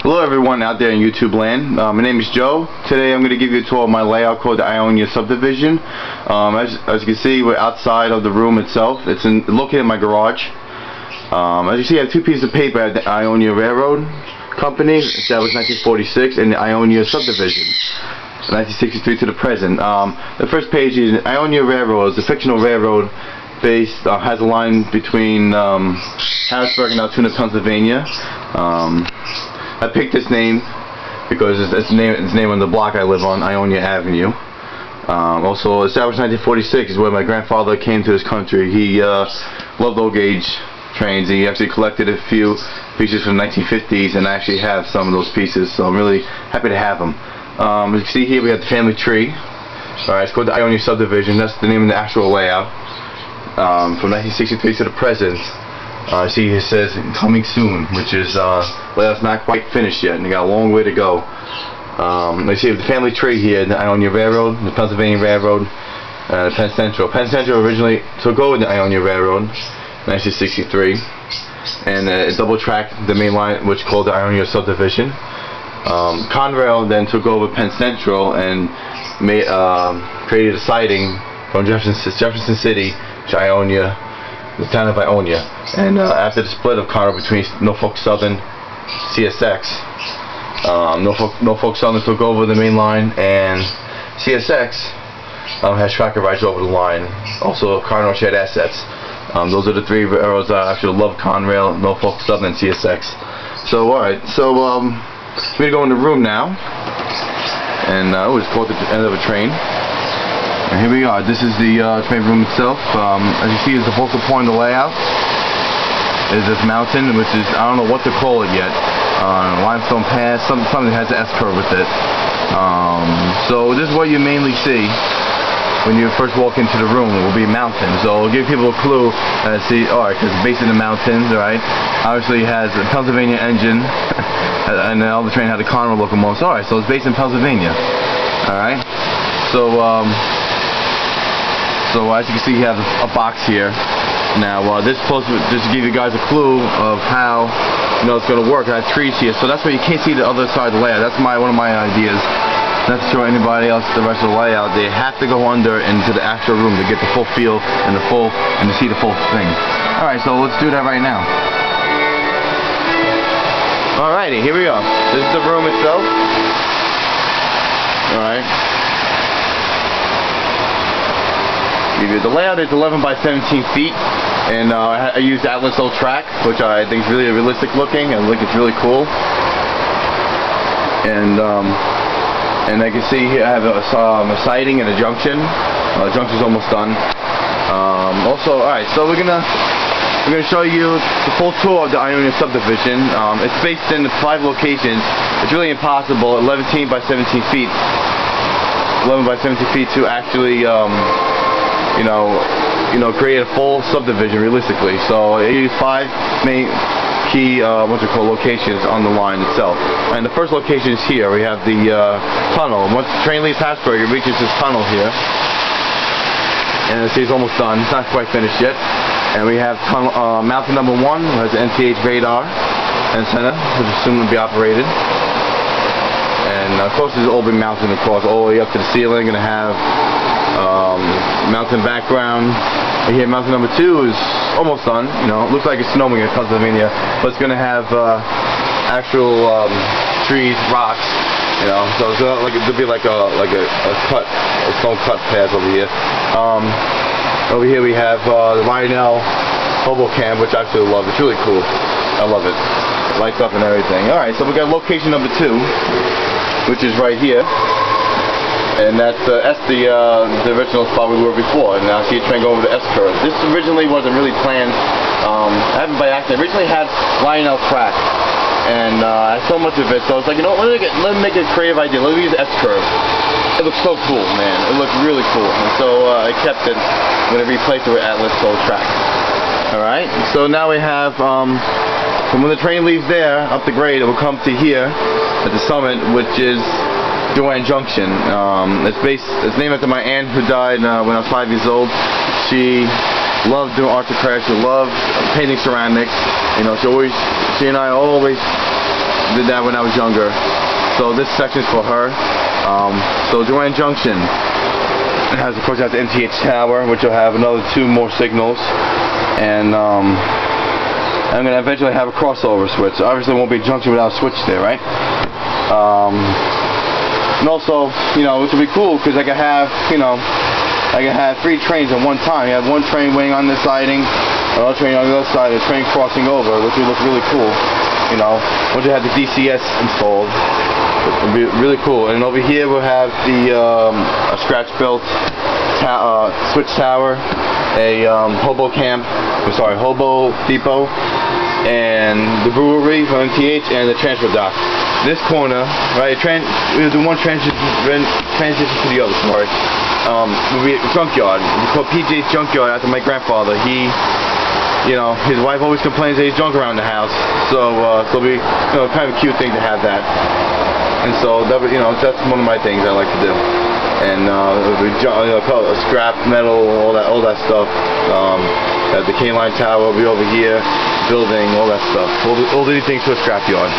Hello everyone out there in YouTube land. My name is Joe. Today I'm going to give you a tour of my layout called the Ionia Subdivision. As you can see, we're outside of the room itself. It's located in my garage. As you see, I have two pieces of paper at the Ionia Railroad Company, established 1946, and the Ionia Subdivision, 1963 to the present. The first page is Ionia Railroad. It's a fictional railroad based, has a line between Harrisburg and Altoona, Pennsylvania. I picked this name because it's name on the block I live on, Ionia Avenue. Also established 1946 is where my grandfather came to this country. He loved old gauge trains. He actually collected a few pieces from the 1950s, and I actually have some of those pieces, so I'm really happy to have them. As you can see here, we have the family tree. Alright, it's called the Ionia Subdivision. That's the name of the actual layout. From 1963 to the present. See, it says coming soon, which is layout's not quite finished yet, and they got a long way to go. Let's see, the family tree here, the Ionia Railroad, the Pennsylvania Railroad, Penn Central. Penn Central originally took over the Ionia Railroad, 1963, and it double-tracked the main line, which called the Ionia Subdivision. Conrail then took over Penn Central and made created a siding from Jefferson City to Ionia, the town of Ionia. And after the split of Conrail between Norfolk Southern, CSX, Norfolk Southern took over the main line, and CSX has tracker rights over the line. Also, Conrail shared assets. Those are the three railroads I actually love: Conrail, Norfolk Southern, and CSX. So, alright, so we're going to go in the room now, and we'll just go at the end of a train. And here we are. This is the train room itself. As you see, the focal point of the layout is this mountain, which is, I don't know what to call it yet. Limestone pass, something that has an S-curve with it. So this is what you mainly see when you first walk into the room. It will be a mountain. So it'll give people a clue. See, alright, because it's based in the mountains, right? Obviously it has a Pennsylvania engine, and then all the train had a Conrail locomotive. Alright, so it's based in Pennsylvania. Alright? So as you can see, you have a box here. Now, this is supposed to just give you guys a clue of how it's going to work. I have trees here, so that's why you can't see the other side of the layout. That's one of my ideas. Not to show anybody else the rest of the layout. They have to go under into the actual room to get the full feel and to see the full thing. All right, so let's do that right now. Alrighty, here we go. This is the room itself. All right. The layout is 11 by 17 feet, and I used Atlas Old Track, which I think is really realistic looking, and I think it's really cool. And I can see here I have a siding and a junction. The junction's almost done. Also, all right, so we're gonna show you the full tour of the Ionia Subdivision. It's based in 5 locations. It's really impossible, 11 by 17 feet, 11 by 17 feet to actually create a full subdivision realistically. So I use 5 main key locations on the line itself. And the first location is here. We have the tunnel. Once the train leaves Harrisburg, it reaches this tunnel here. And see, it's almost done. It's not quite finished yet. And we have tunnel, mountain number 1, which has an NTH radar antenna, which is soon to be operated. And of course, this will all be mounted across all the way up to the ceiling. Going to have mountain background. And here, mountain number 2 is almost done. It looks like it's snowing in Pennsylvania, but it's going to have actual trees, rocks. So it's gonna it'll be like a cut, a stone cut path over here. Over here we have the Lionel hobo cam, which I absolutely love. It's really cool. I love it. Lights up and everything. All right, so we got location number 2, which is right here. And that's the original spot we were before. And now see a train go over the S-curve. This originally wasn't really planned. I happened by accident. Originally had Lionel track, and I had so much of it. So I was like, let me make a creative idea. Let me use S-curve. It looks so cool, man. It looked really cool. And so I kept it. I'm gonna replace it with Atlas Old Track. All right. So now we have from when the train leaves there up the grade, it will come to here at the summit, which is Joanne Junction. It's named after my aunt who died when I was 5 years old. She loved doing arts and crafts. She loved painting ceramics. She and I always did that when I was younger. So this section's for her. So Durand Junction, it has, of course, it has the MTH tower, which will have another 2 more signals, and I'm going to eventually have a crossover switch. Obviously, it won't be a junction without a switch there, right? And also, you know, which would be cool because I could have, you know, I can have 3 trains at one time. You have one train waiting on this siding, another train on the other side, a train crossing over, which would look really cool. You know, once you have the DCS installed, it would be really cool. And over here we'll have the a scratch-built switch tower, a hobo depot, and the brewery from MTH, and the transfer dock. This corner, right? We do one transition to the other. Sorry. Will be a junkyard. We call PJ's Junkyard after my grandfather. He, you know, his wife always complains that he's drunk around the house. So it'll be, you know, kind of a cute thing to have that. And so that, you know, that's one of my things I like to do. And we, you know, scrap metal, all that stuff. The K-line tower will be over here, building, all that stuff. All the things to a scrapyard.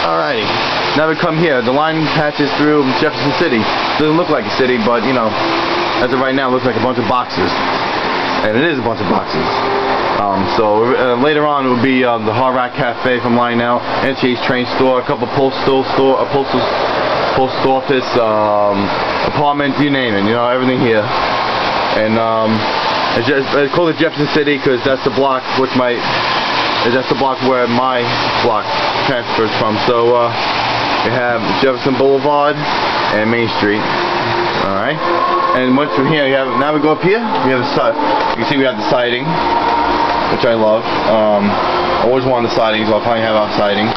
Alrighty, now we come here. The line passes through Jefferson City. Doesn't look like a city, but you know, as of right now, it looks like a bunch of boxes, and it is a bunch of boxes. Later on, it will be the Hard Rock Cafe from Lionel, MTH train store, a couple postal office, apartment, you name it. You know, everything here. And it's called the Jefferson City because that's the block which that's the block where my block transfers from. So we have Jefferson Boulevard and Main Street. All right. And once from here, now we go up here. We have you can see we have the siding, which I love. I always wanted the siding, so I'll probably have our siding.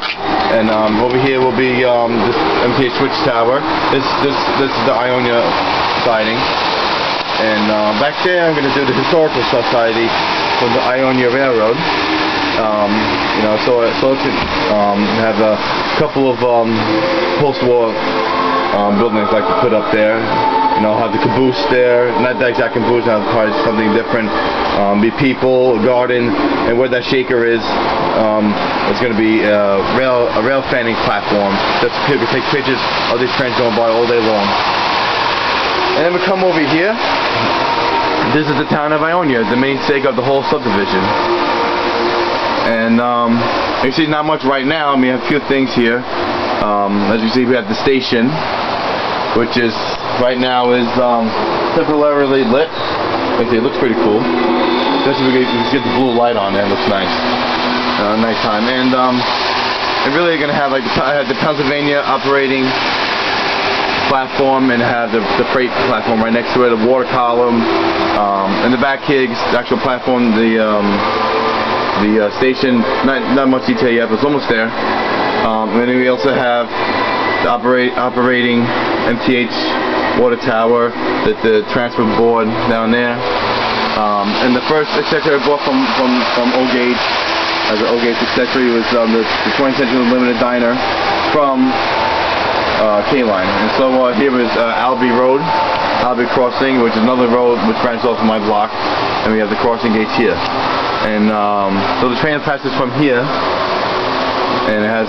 And over here will be this MTH switch tower. This is the Ionia siding. And back there, I'm going to do the Historical Society from the Ionia Railroad. You know, so it's have a couple of post-war buildings like to put up there. You know, have the caboose there, not the exact caboose, have probably something different. Be people, a garden, and where that shaker is, it's going to be a rail fanning platform. Just people can take pictures of these trains going by all day long. And then we come over here. This is the town of Ionia, the mainstay of the whole subdivision. And you see not much right now. I mean, we have a few things here. As you see, we have the station, which is right now is temporarily lit. It looks pretty cool. Especially if we get the blue light on there, it looks nice. Nighttime. And really going to have like the Pennsylvania operating platform, and have the freight platform right next to it, a water column. In the back here, the actual platform, the station, not much detail yet, but it's almost there. And then we also have the operating MTH water tower, the transfer board down there. And the first accessory I bought from O-Gauge, as an O-Gauge accessory, was the 20th Century Limited Diner from K-Line. And so here is Albee Road, Albee Crossing, which is another road which branches off of my block, and we have the crossing gates here. And so the train passes from here, and this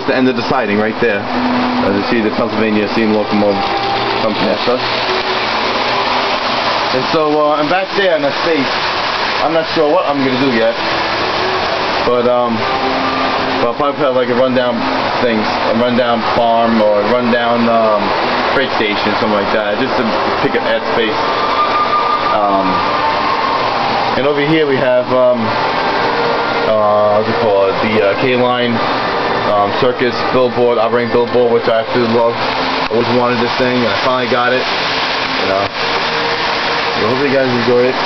is the end of the siding right there. As you see, the Pennsylvania steam locomotive comes past us. And so, and back there in that space, I'm not sure what I'm going to do yet, but I'll probably put like a rundown things, a rundown farm or a rundown freight station, something like that, just to pick up ad space. And over here we have what's it called? The K-Line Circus billboard, operating billboard, which I absolutely love. I always wanted this thing, and I finally got it. You know, so hopefully you guys enjoyed it.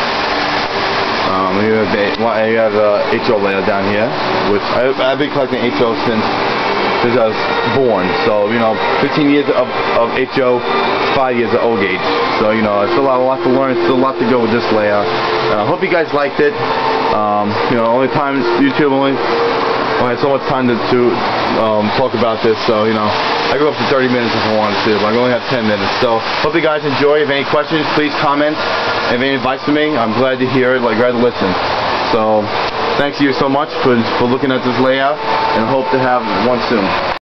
You have HO layout down here, which I've been collecting HO since I was born. So you know, 15 years of HO, 5 years of O-Gauge. So you know, it's still a lot to learn, still a lot to go with this layout. I hope you guys liked it. You know, only time YouTube only had so much time to talk about this. So you know, I go up to 30 minutes if I wanted to, but I only have 10 minutes. So hope you guys enjoy. If you have any questions, please comment. If you have any advice for me, I'm glad to hear it. Glad to listen. So thanks to you so much for looking at this layout, and hope to have one soon.